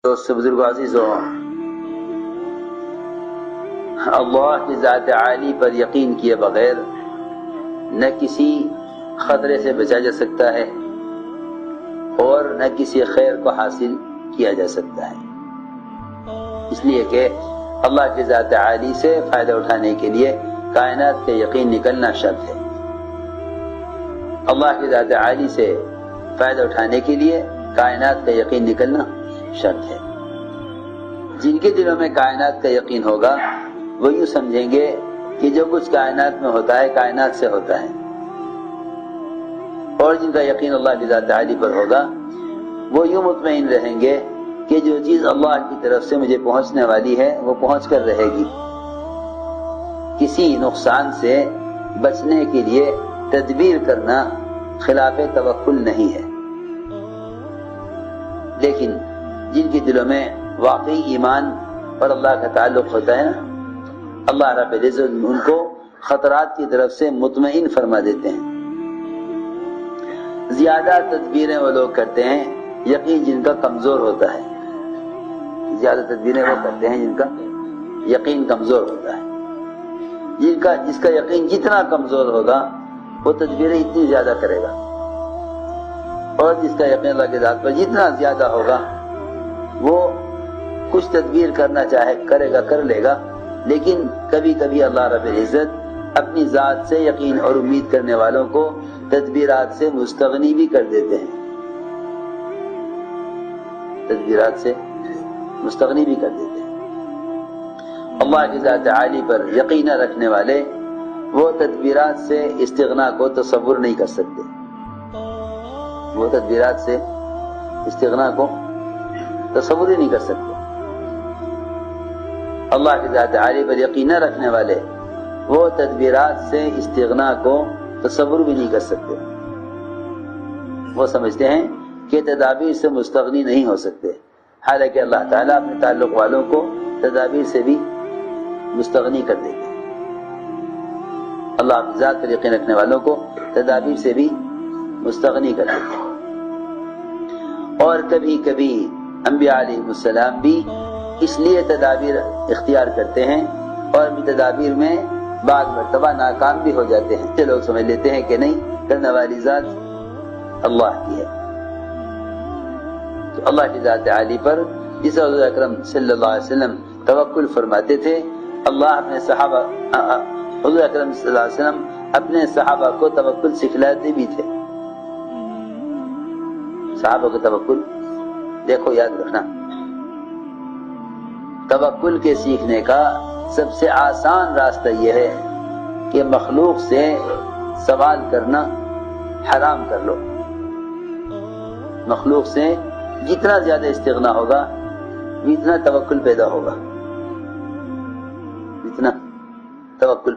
دوست بزرگ عزیزو، اللہ کی ذات عالی پر یقین کیے بغیر نہ کسی خطرے سے بچا جا سکتا ہے اور نہ کسی خیر کو حاصل کیا جا سکتا ہے، اس لیے کہ اللہ کی ذات عالی سے فائدہ اٹھانے کے لیے کائنات کا یقین نکلنا شرط ہے۔ اللہ کی ذات عالی سے فائدہ اٹھانے کے لیے کائنات کا یقین نکلنا شرط ہے۔ جن کے دلوں میں کائنات کا یقین ہوگا وہ یوں سمجھیں گے کہ جو کچھ کائنات میں ہوتا ہے کائنات سے ہوتا ہے، اور جن کا یقین اللہ کی ذات عالی پر ہوگا وہ یوں مطمئن رہیں گے کہ جو چیز اللہ کی طرف سے مجھے پہنچنے والی ہے وہ پہنچ کر رہے گی۔ کسی نقصان سے بچنے کے لیے تدبیر کرنا خلاف توکل نہیں ہے، لیکن جن کے دلوں میں واقعی ایمان اور اللہ کا تعلق ہوتا ہے نا، اللہ رب العزت ان کو خطرات کی طرف سے مطمئن فرما دیتے ہیں۔ زیادہ تدبیریں وہ لوگ کرتے ہیں یقین جن کا کمزور ہوتا ہے، زیادہ تدبیریں وہ کرتے ہیں جن کا یقین کمزور ہوتا ہے۔ جس کا یقین جتنا کمزور ہوگا وہ تدبیریں اتنی زیادہ کرے گا، اور جس کا یقین اللہ کی ذات پر جتنا زیادہ ہوگا وہ کچھ تدبیر کرنا چاہے کرے گا، کر لے گا، لیکن کبھی کبھی اللہ رب العزت اپنی ذات سے یقین اور امید کرنے والوں کو تدبیرات سے مستغنی بھی کر دیتے ہیں، تدبیرات سے مستغنی بھی کر دیتے ہیں۔ اللہ کی ذات عالی پر یقین رکھنے والے وہ تدبیرات سے استغنا کو تصور نہیں کر سکتے، وہ تدبیرات سے استغنا کو تصور ہی نہیں کر سکتے۔ اللہ کی ذات عالی پر یقین رکھنے والے وہ تدبیرات سے استغنا کو تصور بھی نہیں کر سکتے، وہ سمجھتے ہیں کہ تدابیر سے مستغنی نہیں ہو سکتے، حالانکہ اللہ تعالیٰ اپنے تعلق والوں کو تدابیر سے بھی مستغنی کر دیتے ہیں۔ اللہ اپنی ذات پر یقین رکھنے والوں کو تدابیر سے بھی مستغنی کر دیتے ہیں۔ اور کبھی کبھی انبیاء علیہ السلام بھی اس لیے تدابیر اختیار کرتے ہیں اور بھی تدابیر میں بعض مرتبہ ناکام بھی ہو جاتے ہیں، یہ لوگ سمجھ لیتے ہیں کہ نہیں، کرنے والی ذات اللہ کی ہے۔ تو اللہ کی ذات عالی پر جس حضور اکرم صلی اللہ علیہ وسلم توکل فرماتے تھے، اللہ اپنے صحابہ حضور اکرم صلی اللہ علیہ وسلم اپنے صحابہ کو توکل سکھلاتے بھی تھے۔ صحابہ کو توکل دیکھو، یاد رکھنا، توکل کے سیکھنے کا سب سے آسان راستہ یہ ہے کہ مخلوق سے سوال کرنا حرام کر لو۔ مخلوق سے جتنا زیادہ استغنا ہوگا اتنا توکل پیدا ہوگا، اتنا توکل،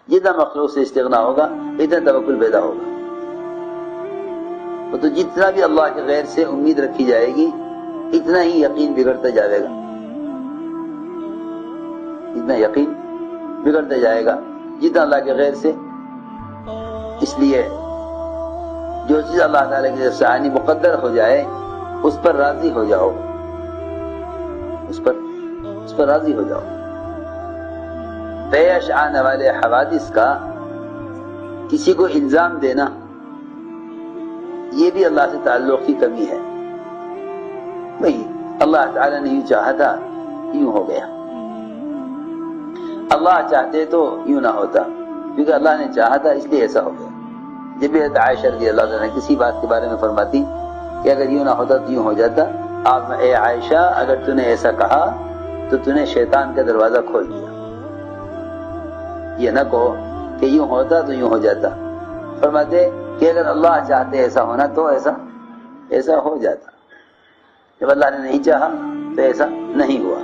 جتنا مخلوق سے استغنا ہوگا اتنا توکل پیدا ہوگا۔ تو جتنا بھی اللہ کے غیر سے امید رکھی جائے گی اتنا ہی یقین بگڑتا جائے گا، اتنا یقین بگڑتا جائے گا جتنا اللہ کے غیر سے۔ اس لیے جو چیز اللہ تعالیٰ کی طرف سے آنی مقدر ہو جائے اس پر راضی ہو جاؤ، اس پر راضی ہو جاؤ۔ پیش آنے والے حوادث کا کسی کو الزام دینا یہ بھی اللہ سے تعلق کی کمی ہے۔ نہیں، اللہ تعالیٰ نے یوں چاہا تھا یوں ہو گیا، اللہ چاہتے تو یوں نہ ہوتا، کیونکہ اللہ نے چاہا تھا اس لیے ایسا ہو گیا۔ جب بھی عائشہ رضی اللہ عنہ کسی بات کے بارے میں فرماتی کہ اگر یوں نہ ہوتا تو یوں ہو جاتا، آپ اے عائشہ اگر تو نے ایسا کہا تو تو نے شیطان کا دروازہ کھول دیا، یہ نہ کہو کہ یوں ہوتا تو یوں ہو جاتا، فرماتے کہ اگر اللہ چاہتے ایسا ہونا تو ایسا ہو جاتا، جب اللہ نے نہیں چاہا تو ایسا نہیں ہوا۔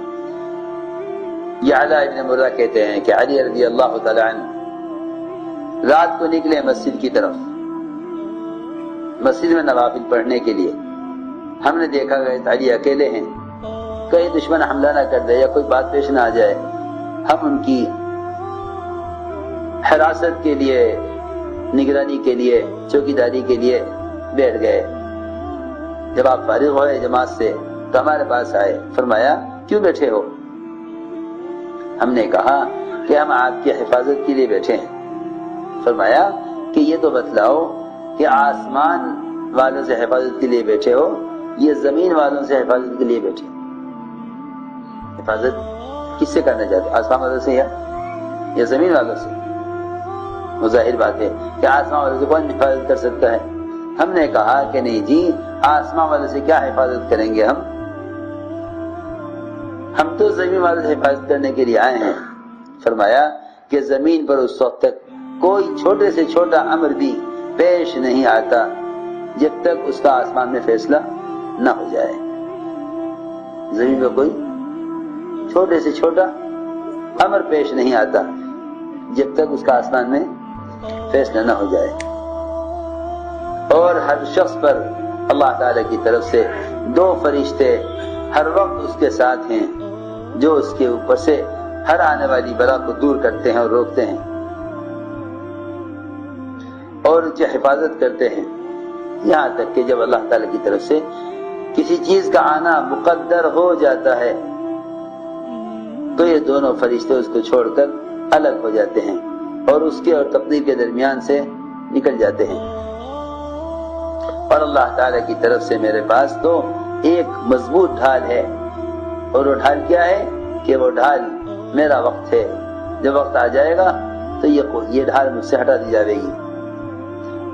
یہ علی ابن مرہ کہتے ہیں کہ علی رضی اللہ تعالی عنہ رات کو نکلے مسجد کی طرف، مسجد میں نوافل پڑھنے کے لیے۔ ہم نے دیکھا کہ علی اکیلے ہیں، کہیں دشمن حملہ نہ کر دے یا کوئی بات پیش نہ آ جائے، ہم ان کی حراست کے لیے، نگرانی کے لیے، چوکیداری کے لیے بیٹھ گئے۔ جب آپ فارغ ہوئے جماعت سے تو ہمارے پاس آئے، فرمایا کیوں بیٹھے ہو؟ ہم نے کہا کہ ہم آپ کی حفاظت کے لیے بیٹھے ہیں۔ فرمایا کہ یہ تو بتلاؤ کہ آسمان والوں سے حفاظت کے لیے بیٹھے ہو یہ زمین والوں سے حفاظت کے لیے بیٹھے؟ حفاظت کس سے کرنا چاہتے؟ آسمان والوں سے یا زمین والوں سے؟ وہ ظاہر بات ہے کہ آسمان والوں سے کون حفاظت کر سکتا ہے؟ ہم نے کہا کہ نہیں جی، آسمان والوں سے کیا حفاظت کریں گے ہم تو زمین والوں سے حفاظت کرنے کے لیے آئے ہیں۔ فرمایا کہ زمین پر اس وقت تک کوئی چھوٹے سے چھوٹا امر بھی پیش نہیں آتا جب تک اس کا آسمان میں فیصلہ نہ ہو جائے۔ زمین پر کوئی چھوٹے سے چھوٹا امر پیش نہیں آتا جب تک اس کا آسمان میں فیصلہ نہ ہو جائے۔ اور ہر شخص پر اللہ تعالی کی طرف سے 2 فرشتے ہر وقت اس کے ساتھ ہیں جو اس کے اوپر سے ہر آنے والی بلا کو دور کرتے ہیں اور روکتے ہیں اور ان کی حفاظت کرتے ہیں، یہاں تک کہ جب اللہ تعالی کی طرف سے کسی چیز کا آنا مقدر ہو جاتا ہے تو یہ دونوں فرشتے اس کو چھوڑ کر الگ ہو جاتے ہیں اور اس کے اور تقدیر کے درمیان سے نکل جاتے ہیں۔ اور اللہ تعالی کی طرف سے میرے پاس تو ایک مضبوط ڈھال ہے، اور وہ ڈھال کیا ہے کہ وہ ڈھال میرا وقت ہے، جب وقت آ جائے گا تو یہ ڈھال مجھ سے ہٹا دی جائے گی۔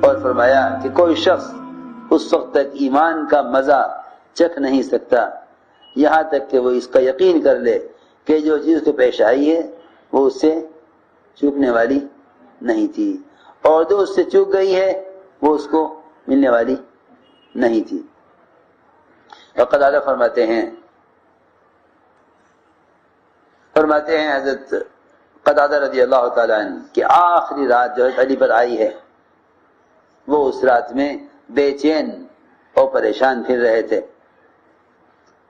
اور فرمایا کہ کوئی شخص اس وقت تک ایمان کا مزہ چکھ نہیں سکتا یہاں تک کہ وہ اس کا یقین کر لے کہ جو چیز کو پیش آئی ہے وہ اس سے چوکنے والی نہیں تھی، اور جو اس سے چوک گئی ہے وہ اس کو ملنے والی نہیں تھی۔ اور قتادہ فرماتے ہیں حضرت قتادہ رضی اللہ تعالیٰ عنہ کہ آخری رات جو علی پر آئی ہے وہ اس رات میں بے چین اور پریشان پھر رہے تھے۔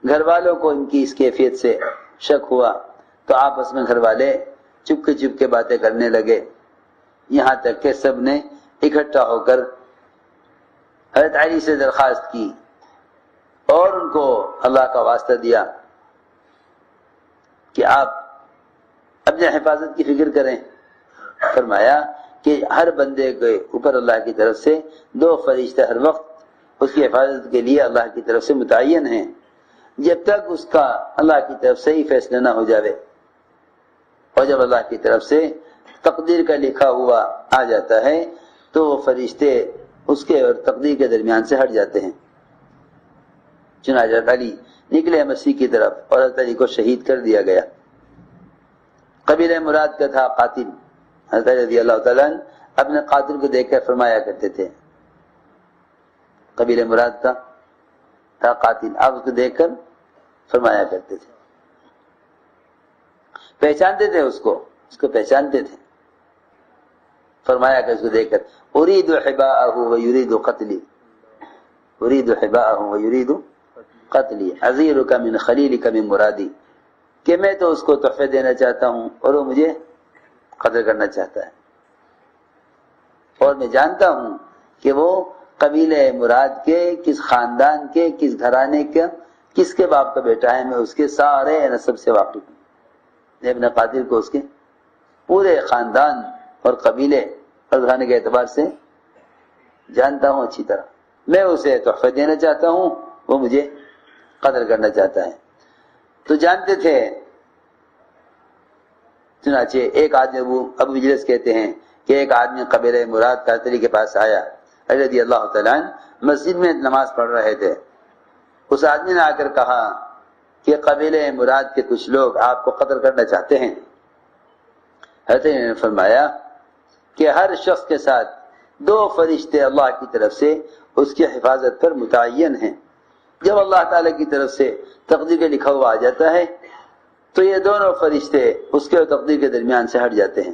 گھر والوں کو ان کی اس کیفیت سے شک ہوا تو آپس میں گھر والے چپ کے باتیں کرنے لگے، یہاں تک کہ سب نے اکٹھا ہو کر حضرت علی سے درخواست کی اور ان کو اللہ کا واسطہ دیا کہ آپ اپنے حفاظت کی فکر کریں۔ فرمایا کہ ہر بندے کے اوپر اللہ کی طرف سے 2 فرشتے ہر وقت اس کی حفاظت کے لیے اللہ کی طرف سے متعین ہیں جب تک اس کا اللہ کی طرف سے ہی فیصلہ نہ ہو جاوے، اور جب اللہ کی طرف سے تقدیر کا لکھا ہوا آ جاتا ہے تو وہ فرشتے اس کے اور تقدیر کے درمیان سے ہٹ جاتے ہیں۔ چنانچہ حضرت علی نکلے مسیح کی طرف اور حضرت علی کو شہید کر دیا گیا۔ قبیلہ مراد کا تھا قاتل، حضرت علی رضی اللہ تعالیٰ عنہ اپنے قاتل کو دیکھ کر فرمایا کرتے تھے، قبیلہ مراد کا تھا قاتل، آپ اس کو دیکھ کر فرمایا کرتے تھے، پہچانتے تھے اس کو پہچانتے تھے۔ فرمایا کہ اس کو دیکھ کر اريد حباءه ويريد قتلي، اريد حباءه ويريد قتلي اعذرك من خليلك من مرادي، کہ میں تو اس کو تحفے دینا چاہتا ہوں اور وہ مجھے قتل کرنا چاہتا ہے، اور میں جانتا ہوں کہ وہ قبیلہ مراد کے کس خاندان کے کس گھرانے کا کس کے باپ کا بیٹا ہے، میں اس کے سارے نسب سے واقف ہوں، میں اپنے قاتل کو اس کے پورے خاندان اور قبیلے اور گھرانے کے اعتبار سے جانتا ہوں اچھی طرح، میں اسے تحفہ دینا چاہتا ہوں، وہ مجھے قتل کرنا چاہتا ہے۔ تو جانتے تھے، چنانچہ ایک آدمی ابو مجلس کہتے ہیں کہ ایک آدمی قبیلہ مراد کا علی کے پاس آیا، علی رضی اللہ تعالیٰ عنہ مسجد میں نماز پڑھ رہے تھے، اس آدمی نے آ کر کہا کہ قبیلہ مراد کے کچھ لوگ آپ کو قتل کرنا چاہتے ہیں۔ حضرت علی نے فرمایا کہ ہر شخص کے ساتھ 2 فرشتے اللہ کی طرف سے اس کی حفاظت پر متعین ہیں، جب اللہ تعالی کی طرف سے تقدیر کے لکھا ہوا آ جاتا ہے تو یہ دونوں فرشتے اس کے اور تقدیر کے درمیان سے ہٹ جاتے ہیں۔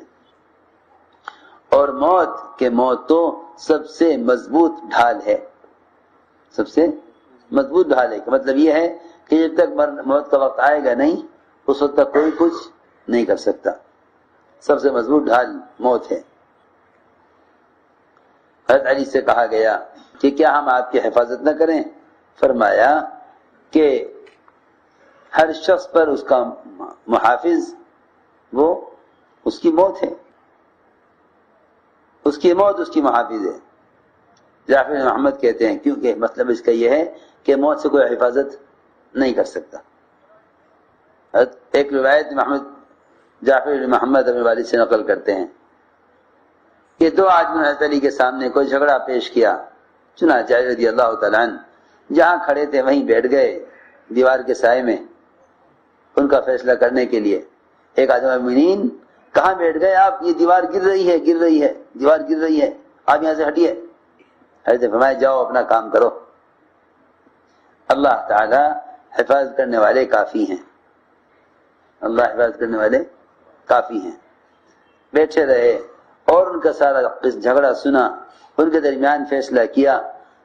اور موت تو سب سے مضبوط ڈھال ہے، سب سے مضبوط ڈھال ہے، کہ مطلب یہ ہے کہ جب تک موت کا وقت آئے گا نہیں اس وقت تک کوئی کچھ نہیں کر سکتا، سب سے مضبوط ڈھال موت ہے۔ حضرت علی سے کہا گیا کہ کیا ہم آپ کی حفاظت نہ کریں؟ فرمایا کہ ہر شخص پر اس کا محافظ وہ اس کی موت ہے، اس کی موت اس کی محافظ ہے۔ جعفر بن محمد کہتے ہیں کیونکہ مطلب اس کا یہ ہے کہ موت سے کوئی حفاظت نہیں کر سکتا۔ ایک روایت محمد جعفر بن محمد اپنے والد سے نقل کرتے ہیں کہ دو آدمی حضرت علی کے سامنے کوئی جھگڑا پیش کیا، چنانچہ علی رضی اللہ تعالیٰ عنہ جہاں کھڑے تھے وہیں بیٹھ گئے دیوار کے سائے میں ان کا فیصلہ کرنے کے لیے۔ ایک آدمی مومنین کہاں بیٹھ گئے آپ؟ یہ دیوار گر رہی ہے، گر رہی ہے، دیوار گر رہی ہے، آپ یہاں سے ہٹیے۔ حضرت نے فرمایا جاؤ اپنا کام کرو، اللہ تعالی حفاظت کرنے والے کافی ہیں، اللہ حفاظت کرنے والے کافی ہیں۔ بیٹھے رہے اور ان کا سارا جھگڑا سنا، ان کے درمیان فیصلہ کیا۔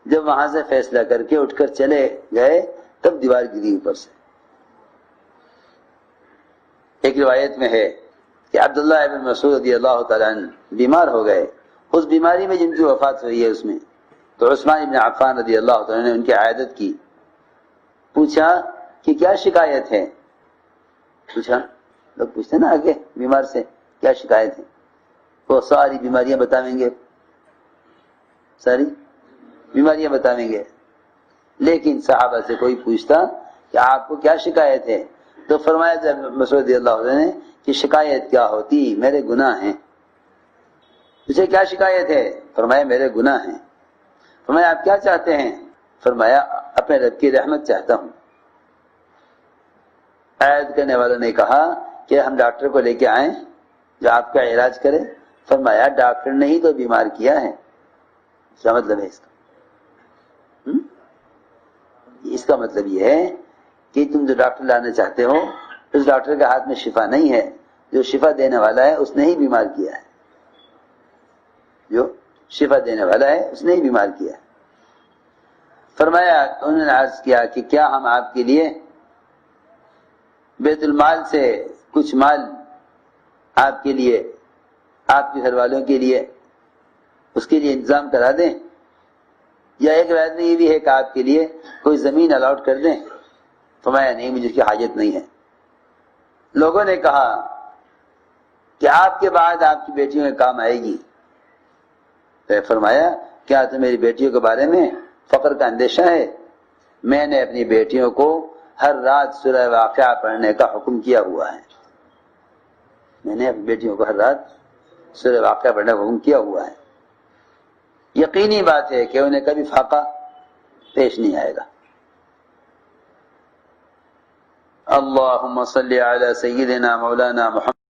جب وہاں سے فیصلہ کر کے اٹھ کر چلے گئے تب دیوار گری اوپر سے۔ ایک روایت میں ہے کہ عبداللہ ابن مسعود رضی اللہ تعالیٰ عنہ بیمار ہو گئے، اس بیماری میں جن کی وفات ہوئی ہے اس میں تو عثمان ابن عفان رضی اللہ تعالیٰ نے ان کی عیادت کی، پوچھا کہ کیا شکایت ہے؟ پوچھا، لوگ پوچھتے نا آگے بیمار سے کیا شکایت ہے، وہ ساری بیماریاں بتاویں گے، ساری بیماریاں بتاویں گے، لیکن صحابہ سے کوئی پوچھتا کہ آپ کو کیا شکایت ہے تو فرمایا جب مسعود رضی اللہ عنہ نے کہ شکایت کیا ہوتی، میرے گناہ ہیں۔ تجھے کیا شکایت ہے؟ فرمایا میرے گناہ ہیں۔ فرمایا آپ کیا چاہتے ہیں؟ فرمایا اپنے رب کی رحمت چاہتا ہوں۔ عیادت کرنے والوں نے کہا کہ ہم ڈاکٹر کو لے کے آئیں جو آپ کا علاج کرے۔ فرمایا ڈاکٹر نے ہی تو بیمار کیا ہے۔ کیا مطلب ہے اس کا؟ اس کا مطلب یہ ہے کہ تم جو ڈاکٹر لانا چاہتے ہو اس ڈاکٹر کے ہاتھ میں شفا نہیں ہے، جو شفا دینے والا ہے اس نے ہی بیمار کیا ہے، جو شفا دینے والا ہے اس نے ہی بیمار کیا ہے۔ فرمایا انہوں نے عرض کیا کہ کیا ہم آپ کے لیے بیت المال سے کچھ مال آپ کے لیے، آپ کے گھر والوں کے لیے اس کے لیے انتظام کرا دیں، یا ایک روایت میں یہ بھی ہے کہ آپ کے لیے کوئی زمین الاٹ کر دیں؟ فرمایا نہیں، مجھے اس کی حاجت نہیں ہے۔ لوگوں نے کہا کہ آپ کے بعد آپ کی بیٹیوں میں کام آئے گی۔ فرمایا کیا تو میری بیٹیوں کے بارے میں فقر کا اندیشہ ہے؟ میں نے اپنی بیٹیوں کو ہر رات سورہ واقعہ پڑھنے کا حکم کیا ہوا ہے، میں نے اپنی بیٹیوں کو ہر رات سورہ واقعہ پڑھنے کا حکم کیا ہوا ہے۔ یقینی بات ہے کہ انہیں کبھی فاقہ پیش نہیں آئے گا۔ اللہم صلی علی سیدنا مولانا محمد